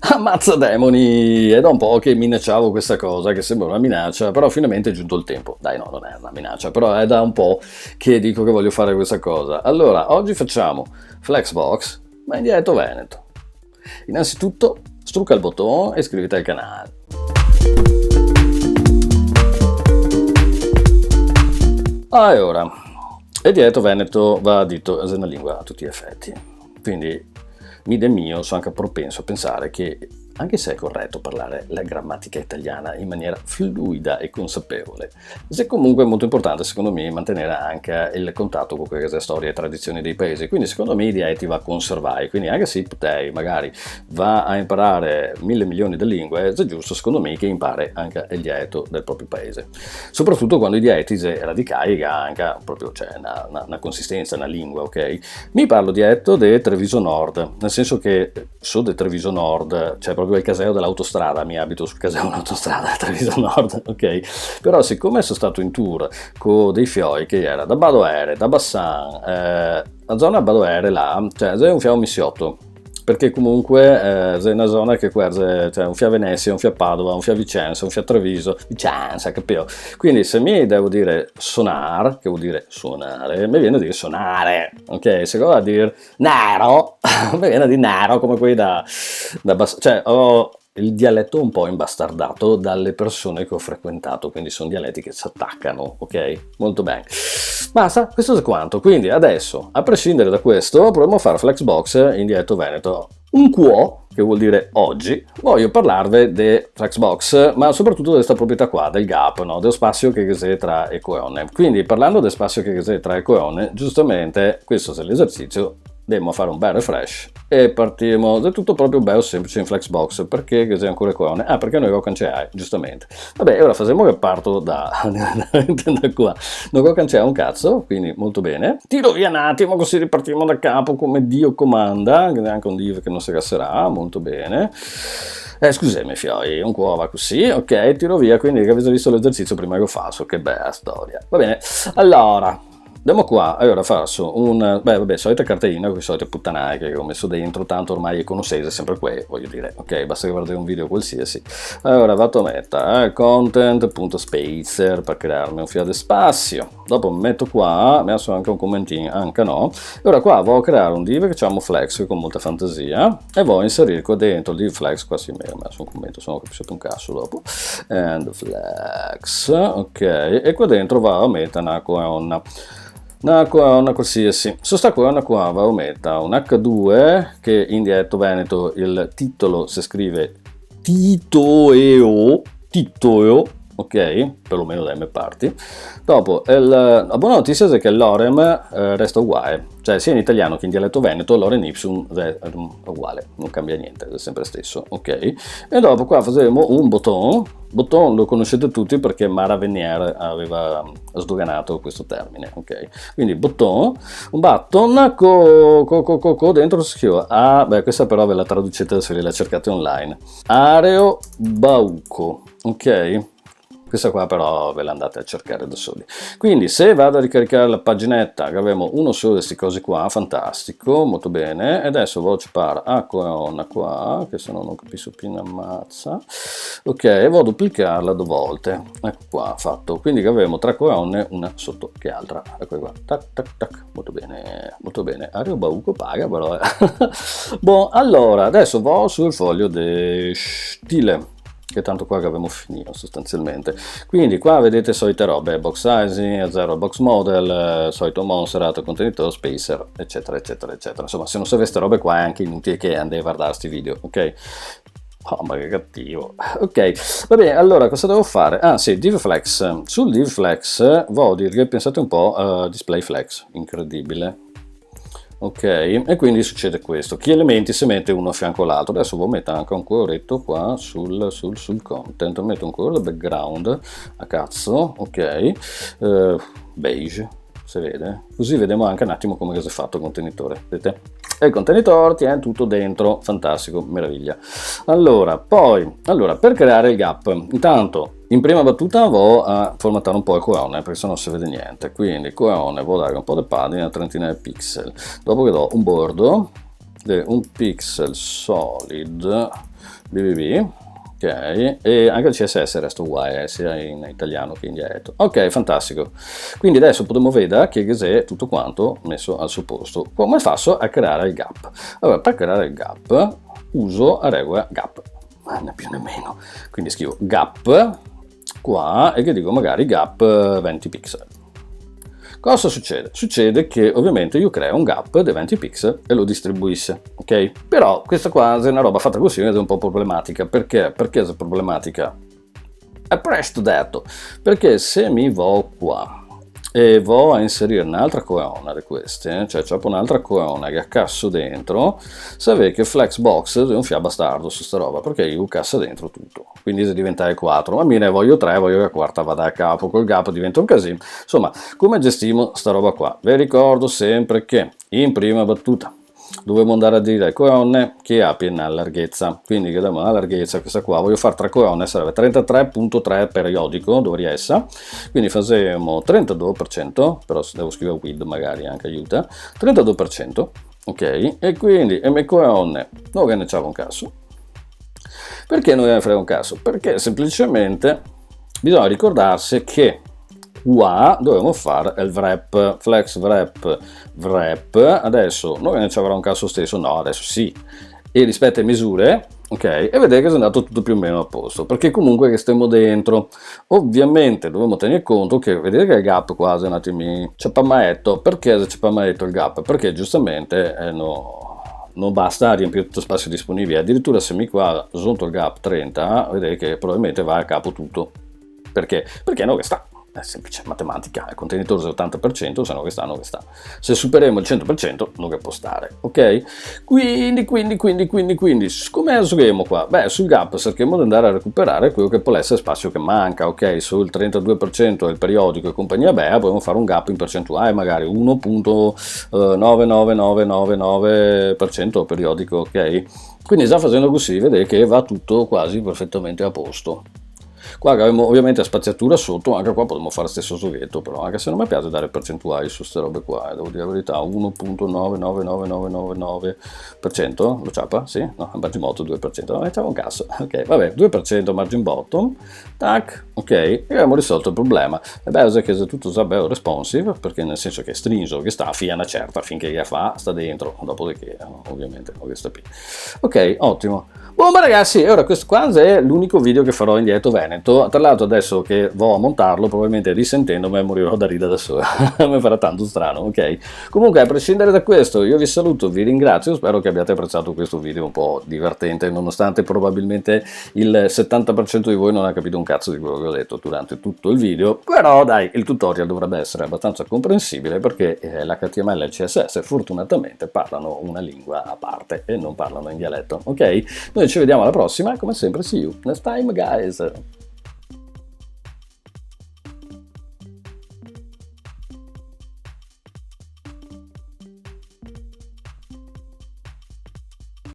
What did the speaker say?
Ammazza demoni! È da un po' che minacciavo questa cosa, che sembra una minaccia, però finalmente è giunto il tempo. Dai, no, non è una minaccia, però è da un po' che dico che voglio fare questa cosa. Allora, oggi facciamo Flexbox, ma in dialetto veneto. Innanzitutto, strucca il bottone e iscriviti al canale. Allora, il dialetto veneto va detto as una lingua a tutti gli effetti, quindi mi del mio sono anche propenso a pensare che, anche se è corretto parlare la grammatica italiana in maniera fluida e consapevole, è comunque molto importante secondo me mantenere anche il contatto con quelle storie e tradizioni dei paesi, quindi secondo me i dialetti va conservare, quindi anche se potei magari va a imparare 1000 milioni di lingue, è giusto secondo me che impari anche il dialetto del proprio paese, soprattutto quando i dialetti radicali anche proprio c'è una consistenza, una lingua, ok? Mi parlo dialetto del Treviso Nord, nel senso che so del Treviso Nord, cioè proprio il casello dell'autostrada, mi abito sul casello dell'autostrada Treviso Nord, ok? Però siccome sono stato in tour con dei fioi che era da Badoere, da Bassan, la zona Badoere là, cioè è un fiamme missiotto, perché comunque è una zona che cioè un fia Venezia, un fia Padova, un fia Vicenza, un fia Treviso, Vicenza, capito? Quindi se mi devo dire sonar, che vuol dire suonare, mi viene a dire sonare, ok? Se devo dire nero, mi viene a dire nero, come quelli cioè ho il dialetto un po' imbastardato dalle persone che ho frequentato, quindi sono dialetti che si attaccano, ok? Molto bene. Basta, questo è quanto. Quindi adesso, a prescindere da questo, proviamo a fare Flexbox in dialetto veneto. Un quo, che vuol dire oggi, voglio parlarvi di Flexbox, ma soprattutto di questa proprietà qua, del gap, no? Dello spazio che c'è tra e coeone. Quindi, parlando del spazio che c'è tra e coeone, giustamente, questo è l'esercizio, andiamo a fare un bel refresh e partiamo. È tutto proprio bello semplice in Flexbox. Perché c'è ancora coeone? Ah, perché noi lo cancellai, giustamente. Vabbè, ora facciamo che parto da qua. Non ho cancellato un cazzo, quindi molto bene. Tiro via un attimo, così ripartiamo da capo come Dio comanda, che è anche un div che non si casserà, molto bene. Scusami fioi, un po' va così, ok, tiro via, quindi avete visto l'esercizio prima che lo faccio, che bella storia. Va bene, allora, andiamo qua, allora faccio solita cartellina con le solite puttanate che ho messo dentro, tanto ormai conoscete sempre quelle, voglio dire, ok, basta guardare un video qualsiasi. Allora vado a mettere content.spacer per crearmi un filo di spazio, dopo metto qua, messo anche un commentino, anche no, e ora qua voglio creare un div che chiamo flex con molta fantasia e voglio inserire qua dentro il div flex, qua si mi ho messo un commento, se no capisco un cazzo dopo, and flex, ok, e qua dentro va a mettere una colonna qualsiasi. Su sta colonna qua va a mettere un H2 che in dialetto veneto il titolo si scrive titoeo, ok? Perlomeno dalle mie parti. Dopo, la buona notizia è che l'orem resta uguale, cioè sia in italiano che in dialetto veneto l'orem ipsum è uguale, non cambia niente, è sempre stesso, ok? E dopo qua faremo un botton lo conoscete tutti perché Mara Venier aveva sdoganato questo termine, ok? Quindi un button co dentro si scrive questa però ve la traducete se la cercate online, Areo Bauco, ok? Questa qua però ve la andate a cercare da soli. Quindi se vado a ricaricare la paginetta, che abbiamo uno solo di queste cose qua, fantastico, molto bene, e adesso voglio cipare a colonna qua, che se no non capisco più una mazza, ok, e vado a duplicarla due volte, ecco qua, fatto, quindi che abbiamo tre colonne, una sotto che altra, ecco qua, tac tac tac, molto bene, Ario Bauco paga però, Bon, allora, adesso vado sul foglio di stile, che tanto qua che abbiamo finito sostanzialmente, quindi qua vedete solite robe, box sizing, zero box model, solito Montserrat, contenitore, spacer, eccetera eccetera eccetera, insomma se non sapete robe qua è anche inutile che andate a guardare questi video, ok? Oh, ma che cattivo. Ok, va bene, allora cosa devo fare? Ah sì, div flex. Sul div flex voglio dire che pensate un po' display flex, incredibile. Ok, e quindi succede questo, che elementi si mette uno a fianco all'altro. Adesso vi metto anche un coloretto qua sul content, metto un colore background a cazzo, ok, beige, si vede, così vediamo anche un attimo come si è fatto il contenitore, vedete? E il contenitore tiene tutto dentro, fantastico, meraviglia. Allora, per creare il gap, intanto in prima battuta vado a formattare un po' il colonne perché sennò non si vede niente, quindi colonne vado a dare un po' di padding, una trentina di pixel, dopo che do un bordo di un pixel solid BBB, ok, e anche il CSS resta uguale, sia in italiano che in dialetto. Ok, fantastico. Quindi adesso potremo vedere che cos'è tutto quanto messo al suo posto. Come faccio a creare il gap? Allora, per creare il gap uso la regola gap, né più né meno. Quindi scrivo gap qua e che dico magari gap 20 pixel. Cosa succede? Succede che ovviamente io creo un gap di 20 pixel e lo distribuisce, ok? Però questa qua è una roba fatta così ed è un po' problematica. Perché? Perché è problematica? È presto detto, perché se mi vo qua e vo a inserire un'altra colonna di queste, cioè c'è un'altra colonna che accasso dentro, sapete che Flexbox è un fia bastardo su sta roba, perché io cassa dentro tutto, quindi se diventa il 4, ma me ne voglio 3, voglio che la quarta vada a capo, col gap diventa un casino. Insomma, come gestimo sta roba qua? Vi ricordo sempre che in prima battuta dovevo andare a dire alle colonne che abbia una larghezza, quindi che diamo una larghezza, questa qua voglio fare 3 colonne, sarebbe 33.3 periodico, dovrebbe essere, quindi facciamo 32%, però se devo scrivere with magari anche aiuta, 32%, ok, e quindi le mie colonne non ne c'è un cazzo. Perché non ne frega un cazzo? Perché semplicemente bisogna ricordarsi che qua dovremmo fare il wrap, flex wrap, adesso non ne ci avrà un caso stesso, no, adesso sì, e rispetto alle misure, ok, e vedete che è andato tutto più o meno a posto, perché comunque che stiamo dentro, ovviamente dobbiamo tenere conto che, vedete che il gap quasi un attimo c'è pamaetto, perché c'è pamaetto il gap? Perché giustamente non basta riempire tutto lo spazio disponibile, addirittura se mi qua sotto il gap 30, vedete che probabilmente va a capo tutto, perché? Perché no che sta. È semplice matematica, il contenitore è l'80%, se no che sta, no che sta. Se superiamo il 100% non che può stare, ok? Quindi, come useremo qua? Beh, sul gap cerchiamo di andare a recuperare quello che può essere spazio che manca, ok? Sul 32% del periodico e compagnia bella, possiamo fare un gap in percentuale, magari 1.99999% periodico, ok? Quindi già facendo così, vedete che va tutto quasi perfettamente a posto. Qua abbiamo ovviamente la spaziatura sotto, anche qua potremmo fare lo stesso soghetto, però anche se non mi piace dare percentuali su queste robe qua, devo dire la verità, 1.99999%, lo ciapa? Sì? No, margin bottom 2%, no, mettiamo un cazzo, ok, vabbè, 2% margin bottom, tac, ok, e abbiamo risolto il problema. E beh, è che è tutto già bello responsive, perché nel senso che stringo, che sta a fia una certa, finché che fa, sta dentro, dopodiché ovviamente non che sta più. Ok, ottimo. Buon ragazzi, ora questo qua è l'unico video che farò in diretto Veneto, tra l'altro adesso che vo a montarlo probabilmente risentendomi morirò da ridere da solo, mi farà tanto strano, ok? Comunque a prescindere da questo io vi saluto, vi ringrazio, spero che abbiate apprezzato questo video un po' divertente, nonostante probabilmente il 70% di voi non ha capito un cazzo di quello che ho detto durante tutto il video, però dai, il tutorial dovrebbe essere abbastanza comprensibile perché l'HTML e il CSS fortunatamente parlano una lingua a parte e non parlano in dialetto, ok? Noi ci vediamo alla prossima e come sempre see you next time guys.